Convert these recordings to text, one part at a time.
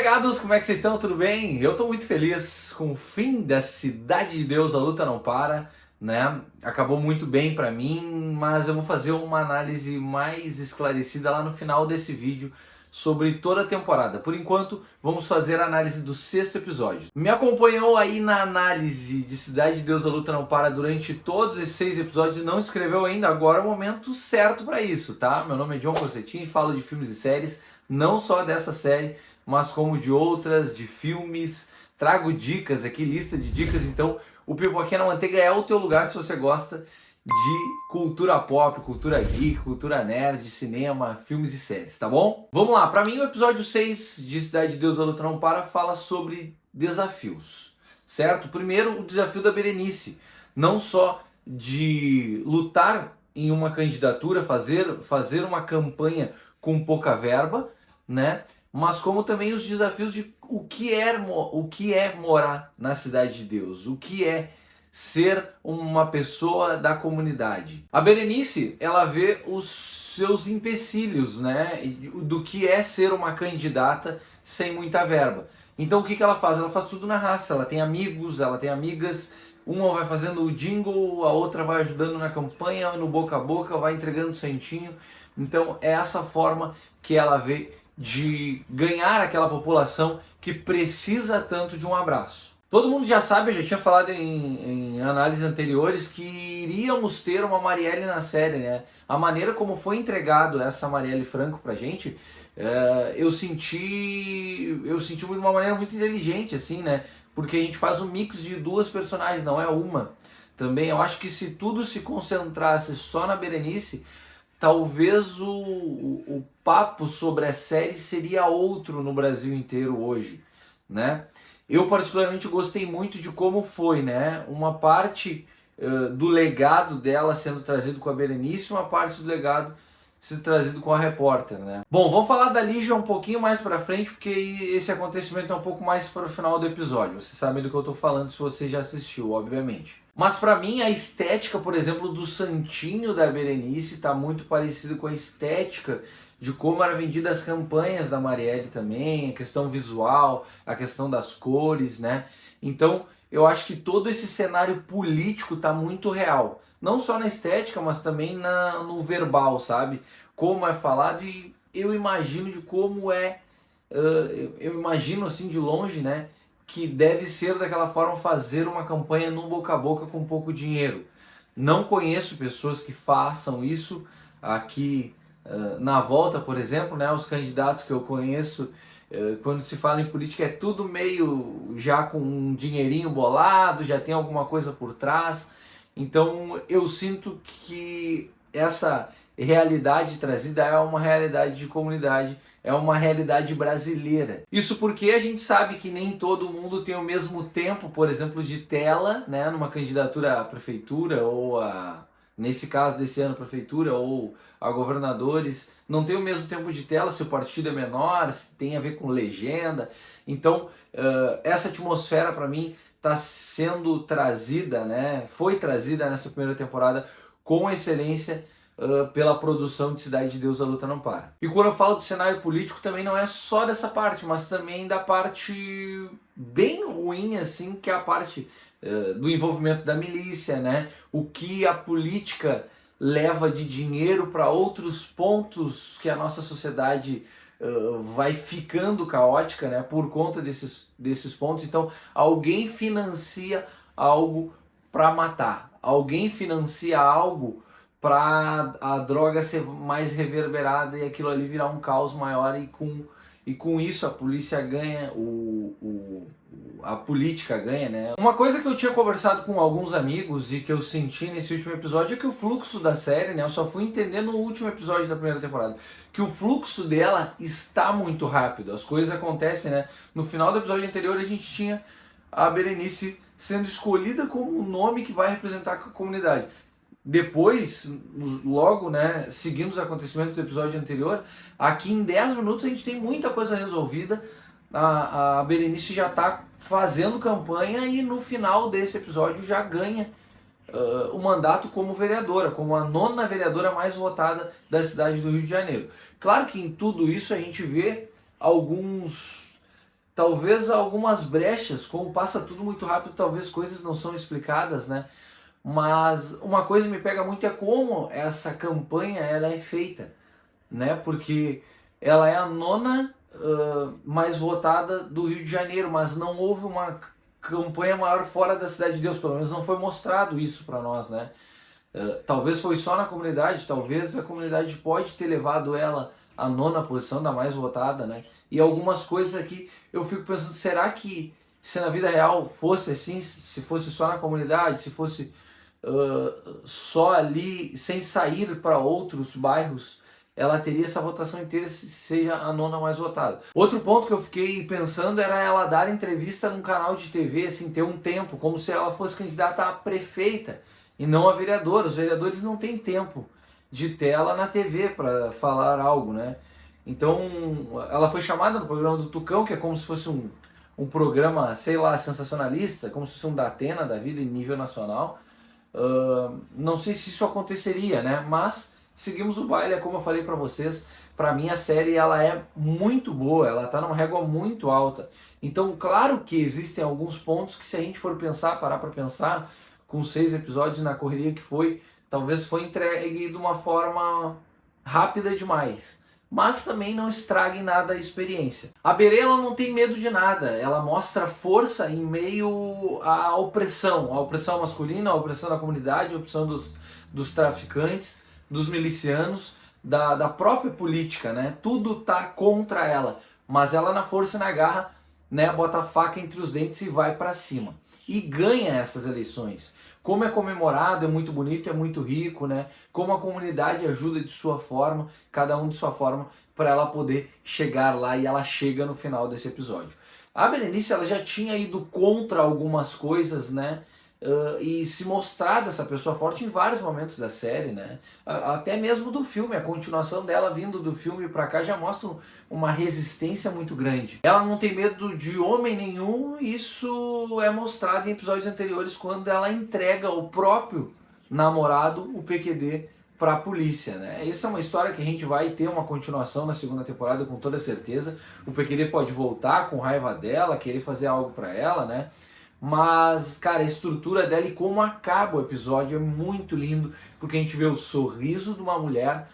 chegados, como é que vocês estão? Tudo bem? Eu estou muito feliz com o fim da Cidade de Deus, a luta não para, né? Acabou muito bem para mim, mas eu vou fazer uma análise mais esclarecida lá no final desse vídeo sobre toda a temporada. Por enquanto, vamos fazer a análise do 6º episódio. Me acompanhou aí na análise de Cidade de Deus, a luta não para durante todos esses 6 episódios e não inscreveu ainda? Agora é o momento certo para isso, tá? Meu nome é John Cossetin, falo de filmes e séries, não só dessa série, mas como de outras, de filmes. Trago dicas aqui, lista de dicas, então o Pipoquinha na Manteiga é o teu lugar se você gosta de cultura pop, cultura geek, cultura nerd, cinema, filmes e séries, tá bom? Vamos lá, pra mim o episódio 6 de Cidade de Deus, a luta não para fala sobre desafios, certo? Primeiro, o desafio da Berenice, não só de lutar em uma candidatura, fazer uma campanha com pouca verba, né? Mas como também os desafios de o que é morar na Cidade de Deus, o que é ser uma pessoa da comunidade. A Berenice, ela vê os seus empecilhos, né, do que é ser uma candidata sem muita verba. Então o que ela faz? Ela faz tudo na raça, ela tem amigos, ela tem amigas, uma vai fazendo o jingle, a outra vai ajudando na campanha, no boca a boca, vai entregando centinho. Então é essa forma que ela vê de ganhar aquela população que precisa tanto de um abraço. Todo mundo já sabe, eu já tinha falado em análises anteriores, que iríamos ter uma Marielle na série, né? A maneira como foi entregado essa Marielle Franco pra gente, eu senti de uma maneira muito inteligente, assim, né? Porque a gente faz um mix de duas personagens, não é uma. Também eu acho que se tudo se concentrasse só na Berenice, talvez o papo sobre a série seria outro no Brasil inteiro hoje, né? Eu particularmente gostei muito de como foi, né? Uma parte do legado dela sendo trazido com a Berenice, uma parte do legado sendo trazido com a repórter, né? Bom, vamos falar da Lígia um pouquinho mais pra frente, porque esse acontecimento é um pouco mais para o final do episódio. Você sabe do que eu tô falando se você já assistiu, obviamente. Mas pra mim a estética, por exemplo, do santinho da Berenice tá muito parecido com a estética de como eram vendidas as campanhas da Marielle também, a questão visual, a questão das cores, né? Então eu acho que todo esse cenário político tá muito real. Não só na estética, mas também no verbal, sabe? Como é falado, e eu imagino de como eu imagino assim de longe, né? Que deve ser daquela forma fazer uma campanha no boca a boca com pouco dinheiro. Não conheço pessoas que façam isso aqui na volta, por exemplo, né? Os candidatos que eu conheço, quando se fala em política, é tudo meio já com um dinheirinho bolado, já tem alguma coisa por trás. Então eu sinto que essa realidade trazida é uma realidade de comunidade, é uma realidade brasileira. Isso porque a gente sabe que nem todo mundo tem o mesmo tempo, por exemplo, de tela, né, numa candidatura à prefeitura ou nesse caso desse ano, prefeitura ou a governadores, não tem o mesmo tempo de tela se o partido é menor, se tem a ver com legenda. Então essa atmosfera para mim está sendo trazida, né? Foi trazida nessa primeira temporada com excelência pela produção de Cidade de Deus, a luta não para. E quando eu falo do cenário político, também não é só dessa parte, mas também da parte bem ruim, assim, que é a parte do envolvimento da milícia, né? O que a política leva de dinheiro para outros pontos que a nossa sociedade vai ficando caótica, né, por conta desses pontos. Então alguém financia algo para matar, alguém financia algo para a droga ser mais reverberada e aquilo ali virar um caos maior, e com isso a polícia ganha, a política ganha, né? Uma coisa que eu tinha conversado com alguns amigos e que eu senti nesse último episódio é que o fluxo da série, né, eu só fui entender no último episódio da primeira temporada, que o fluxo dela está muito rápido, as coisas acontecem, né? No final do episódio anterior a gente tinha a Berenice sendo escolhida como o nome que vai representar a comunidade. Depois, logo, né, seguindo os acontecimentos do episódio anterior, aqui em 10 minutos a gente tem muita coisa resolvida. A Berenice já está fazendo campanha e no final desse episódio já ganha o mandato como vereadora, como a 9ª vereadora mais votada da cidade do Rio de Janeiro. Claro que em tudo isso a gente vê alguns talvez algumas brechas, como passa tudo muito rápido, talvez coisas não são explicadas, né? Mas uma coisa que me pega muito é como essa campanha ela é feita, né? Porque ela é a nona mais votada do Rio de Janeiro, mas não houve uma campanha maior fora da Cidade de Deus, pelo menos não foi mostrado isso para nós, né? Talvez foi só na comunidade, talvez a comunidade pode ter levado ela à nona posição, da mais votada, né? E algumas coisas aqui eu fico pensando, será que se na vida real fosse assim, se fosse só na comunidade, se fosse só ali, sem sair para outros bairros, ela teria essa votação inteira se seja a nona mais votada. Outro ponto que eu fiquei pensando era ela dar entrevista num canal de TV, assim, ter um tempo, como se ela fosse candidata a prefeita e não a vereadora. Os vereadores não têm tempo de tela na TV para falar algo, né? Então, ela foi chamada no programa do Tucão, que é como se fosse um programa, sei lá, sensacionalista, como se fosse um Datena da vida em nível nacional. Não sei se isso aconteceria, né? Mas seguimos o baile, é como eu falei pra vocês. Pra mim a série ela é muito boa, ela tá numa régua muito alta. Então, claro que existem alguns pontos que, se a gente for pensar, parar pra pensar, com 6 episódios na correria que foi, talvez foi entregue de uma forma rápida demais. Mas também não estrague nada a experiência. A Berê, ela não tem medo de nada, ela mostra força em meio à opressão. A opressão masculina, a opressão da comunidade, a opressão dos traficantes, dos milicianos, da própria política, né? Tudo tá contra ela, mas ela na força e na garra, né, bota a faca entre os dentes e vai para cima. E ganha essas eleições. Como é comemorado, é muito bonito, é muito rico, né? Como a comunidade ajuda de sua forma, cada um de sua forma, para ela poder chegar lá, e ela chega no final desse episódio. A Berenice, ela já tinha ido contra algumas coisas, né? E se mostrado essa pessoa forte em vários momentos da série, né? Até mesmo do filme, a continuação dela vindo do filme pra cá já mostra uma resistência muito grande. Ela não tem medo de homem nenhum, isso é mostrado em episódios anteriores quando ela entrega o próprio namorado, o PQD, pra polícia, né? Essa é uma história que a gente vai ter uma continuação na segunda temporada com toda certeza. O PQD pode voltar com raiva dela, querer fazer algo pra ela, né? Mas, cara, a estrutura dela e como acaba o episódio é muito lindo, porque a gente vê o sorriso de uma mulher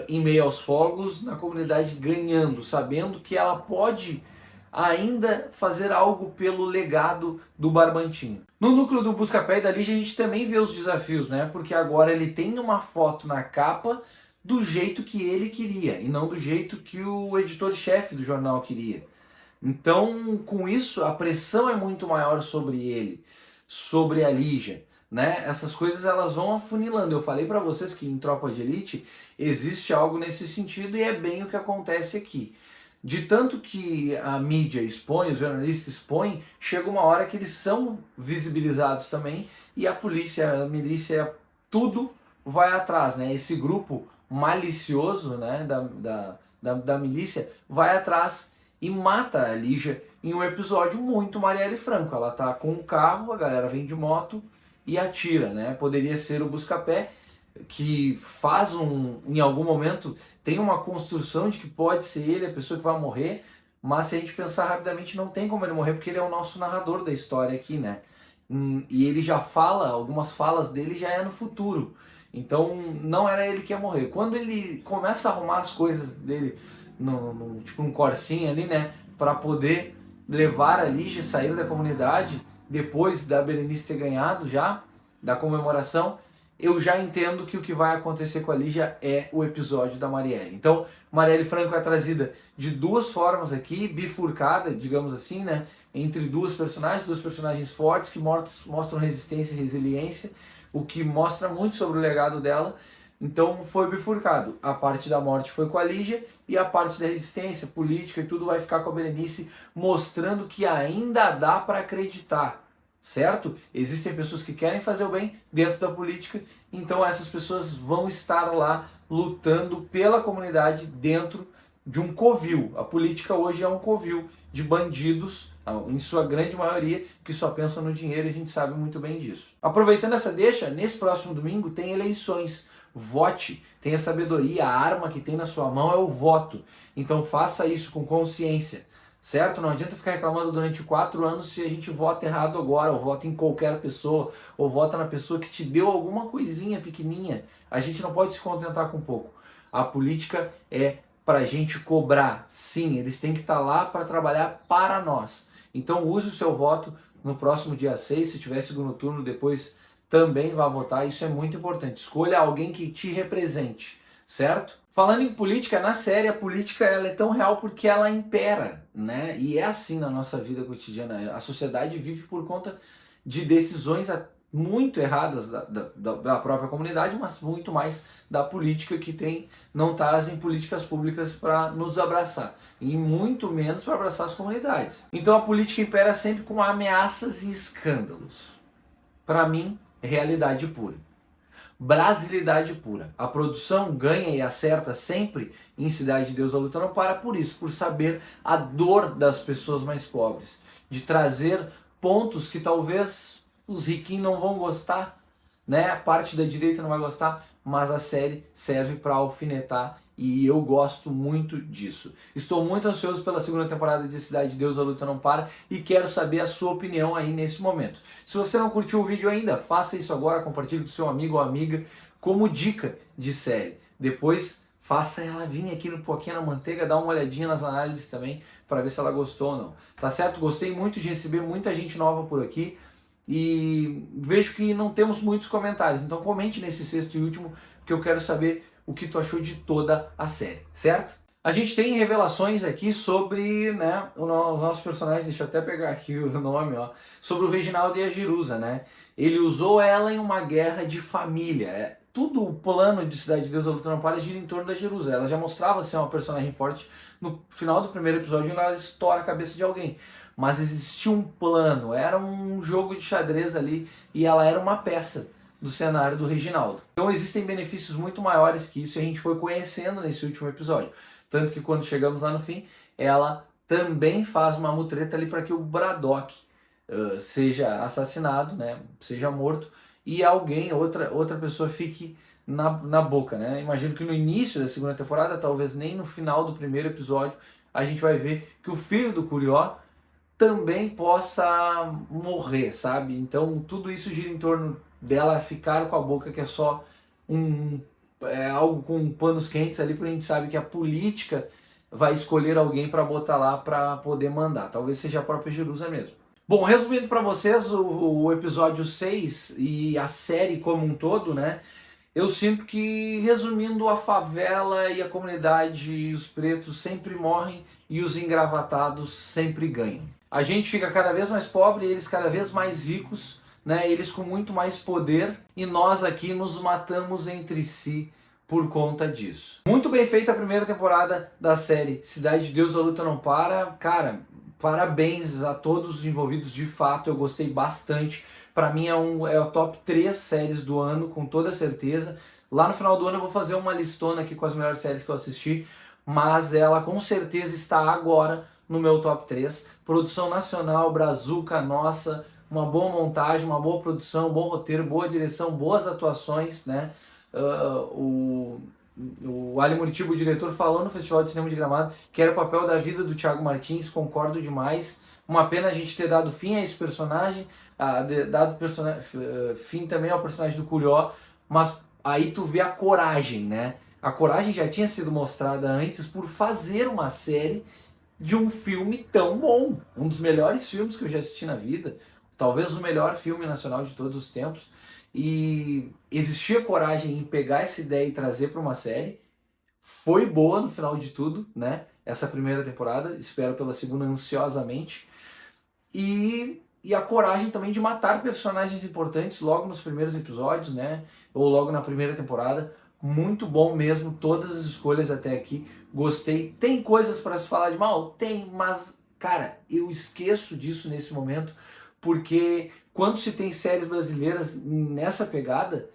em meio aos fogos, na comunidade ganhando, sabendo que ela pode ainda fazer algo pelo legado do Barbantinho. No núcleo do Buscapé e da Lígia a gente também vê os desafios, né? Porque agora ele tem uma foto na capa do jeito que ele queria, e não do jeito que o editor-chefe do jornal queria. Então, com isso, a pressão é muito maior sobre ele, sobre a Lígia, né? Essas coisas elas vão afunilando. Eu falei para vocês que em Tropa de Elite existe algo nesse sentido e é bem o que acontece aqui. De tanto que a mídia expõe, os jornalistas expõem, chega uma hora que eles são visibilizados também e a polícia, a milícia, tudo vai atrás, né? Esse grupo malicioso, né, da milícia vai atrás e mata a Lígia em um episódio muito Marielle Franco. Ela tá com um carro, a galera vem de moto e atira, né? Poderia ser o Buscapé, que faz em algum momento, tem uma construção de que pode ser ele a pessoa que vai morrer, mas se a gente pensar rapidamente, não tem como ele morrer, porque ele é o nosso narrador da história aqui, né? E ele já fala, algumas falas dele já é no futuro. Então não era ele que ia morrer. Quando ele começa a arrumar as coisas dele, tipo um corsinho ali, né, para poder levar a Lígia, sair da comunidade, depois da Berenice ter ganhado já, da comemoração, eu já entendo que o que vai acontecer com a Lígia é o episódio da Marielle. Então, Marielle Franco é trazida de duas formas aqui, bifurcada, digamos assim, né, entre duas personagens fortes que mostram resistência e resiliência, o que mostra muito sobre o legado dela. Então foi bifurcado. A parte da morte foi com a Lígia e a parte da resistência política e tudo vai ficar com a Berenice, mostrando que ainda dá para acreditar, certo? Existem pessoas que querem fazer o bem dentro da política, então essas pessoas vão estar lá lutando pela comunidade dentro de um covil. A política hoje é um covil de bandidos, em sua grande maioria, que só pensam no dinheiro, e a gente sabe muito bem disso. Aproveitando essa deixa, nesse próximo domingo tem eleições. Vote, tenha sabedoria, a arma que tem na sua mão é o voto. Então faça isso com consciência, certo? Não adianta ficar reclamando durante 4 anos se a gente vota errado agora, ou vota em qualquer pessoa, ou vota na pessoa que te deu alguma coisinha pequenininha. A gente não pode se contentar com pouco. A política é para a gente cobrar. Sim, eles têm que estar lá para trabalhar para nós. Então use o seu voto no próximo dia 6, se tiver segundo turno, depois também vá votar. Isso é muito importante. Escolha alguém que te represente, certo? Falando em política, na série a política ela é tão real porque ela impera, né? E é assim na nossa vida cotidiana. A sociedade vive por conta de decisões muito erradas da própria comunidade, mas muito mais da política que não trazem políticas públicas para nos abraçar. E muito menos para abraçar as comunidades. Então a política impera sempre com ameaças e escândalos. Para mim, realidade pura. Brasilidade pura. A produção ganha e acerta sempre em Cidade de Deus, a Luta Não Para por isso, por saber a dor das pessoas mais pobres, de trazer pontos que talvez os riquinhos não vão gostar, né? A parte da direita não vai gostar, mas a série serve para alfinetar e eu gosto muito disso. Estou muito ansioso pela segunda temporada de Cidade de Deus, a Luta Não Para e quero saber a sua opinião aí nesse momento. Se você não curtiu o vídeo ainda, faça isso agora, compartilhe com seu amigo ou amiga como dica de série. Depois faça ela vir aqui no Poquinha na Manteiga, dá uma olhadinha nas análises também para ver se ela gostou ou não. Tá certo? Gostei muito de receber muita gente nova por aqui. E vejo que não temos muitos comentários, então comente nesse sexto e último, porque eu quero saber o que tu achou de toda a série, certo? A gente tem revelações aqui sobre, né, o nosso personagem, deixa eu até pegar aqui o nome, ó, sobre o Reginaldo e a Jerusa, né? Ele usou ela em uma guerra de família. Tudo o plano de Cidade de Deus, a Luta Não Para gira em torno da Jerusa. Ela já mostrava ser uma personagem forte no final do primeiro episódio, ela estoura a cabeça de alguém. Mas existia um plano, era um jogo de xadrez ali e ela era uma peça do cenário do Reginaldo. Então existem benefícios muito maiores que isso e a gente foi conhecendo nesse último episódio. Tanto que quando chegamos lá no fim, ela também faz uma mutreta ali para que o Braddock seja assassinado, né, seja morto e alguém, outra pessoa fique na boca, né? Imagino que no início da segunda temporada, talvez nem no final do primeiro episódio, a gente vai ver que o filho do Curió também possa morrer, sabe? Então tudo isso gira em torno dela ficar com a boca, que é só algo com panos quentes ali, porque a gente sabe que a política vai escolher alguém para botar lá para poder mandar. Talvez seja a própria Jerusa mesmo. Bom, resumindo para vocês o episódio 6 e a série como um todo, né? Eu sinto que, resumindo, a favela e a comunidade e os pretos sempre morrem e os engravatados sempre ganham. A gente fica cada vez mais pobre, eles cada vez mais ricos, né? Eles com muito mais poder e nós aqui nos matamos entre si por conta disso. Muito bem feita a primeira temporada da série Cidade de Deus, a Luta Não Para. Cara, parabéns a todos os envolvidos, de fato, eu gostei bastante. Para mim é o top 3 séries do ano, com toda certeza. Lá no final do ano eu vou fazer uma listona aqui com as melhores séries que eu assisti, mas ela com certeza está agora no meu top 3. Produção nacional, brazuca, nossa, uma boa montagem, uma boa produção, bom roteiro, boa direção, boas atuações, né? O Ali Muritiba, o diretor, falou no Festival de Cinema de Gramado que era o papel da vida do Thiago Martins, concordo demais. Uma pena a gente ter dado fim a esse personagem, fim também ao personagem do Curió, mas aí tu vê a coragem, né? A coragem já tinha sido mostrada antes por fazer uma série de um filme tão bom. Um dos melhores filmes que eu já assisti na vida, talvez o melhor filme nacional de todos os tempos. E existia coragem em pegar essa ideia e trazer para uma série. Foi boa no final de tudo, né? Essa primeira temporada, espero pela segunda ansiosamente. E a coragem também de matar personagens importantes logo nos primeiros episódios, né? Ou logo na primeira temporada. Muito bom mesmo, todas as escolhas até aqui. Gostei. Tem coisas para se falar de mal? Tem, mas, cara, eu esqueço disso nesse momento, porque quando se tem séries brasileiras nessa pegada,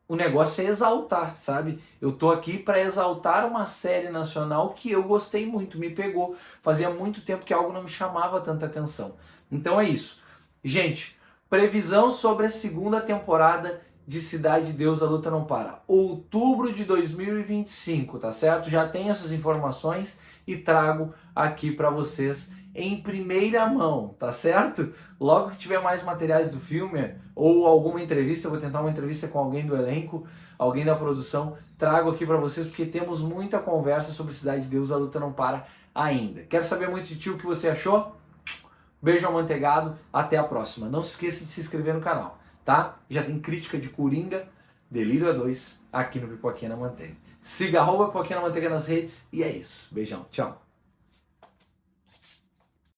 o negócio é exaltar, sabe? Eu tô aqui para exaltar uma série nacional que eu gostei muito, me pegou. Fazia muito tempo que algo não me chamava tanta atenção. Então é isso. Gente, previsão sobre a segunda temporada de Cidade de Deus, a Luta Não Para. Outubro de 2025, tá certo? Já tenho essas informações e trago aqui para vocês. em primeira mão, tá certo? Logo que tiver mais materiais do filme ou alguma entrevista, eu vou tentar uma entrevista com alguém do elenco, alguém da produção, trago aqui para vocês porque temos muita conversa sobre Cidade de Deus, a luta não para ainda. Quero saber muito de ti o que você achou? Beijo amanteigado, até a próxima. Não se esqueça de se inscrever no canal, tá? Já tem crítica de Coringa, Delírio A2 aqui no Pipoquinha na Manteiga. Siga @Pipoquinha na Manteiga nas redes e é isso. Beijão, tchau.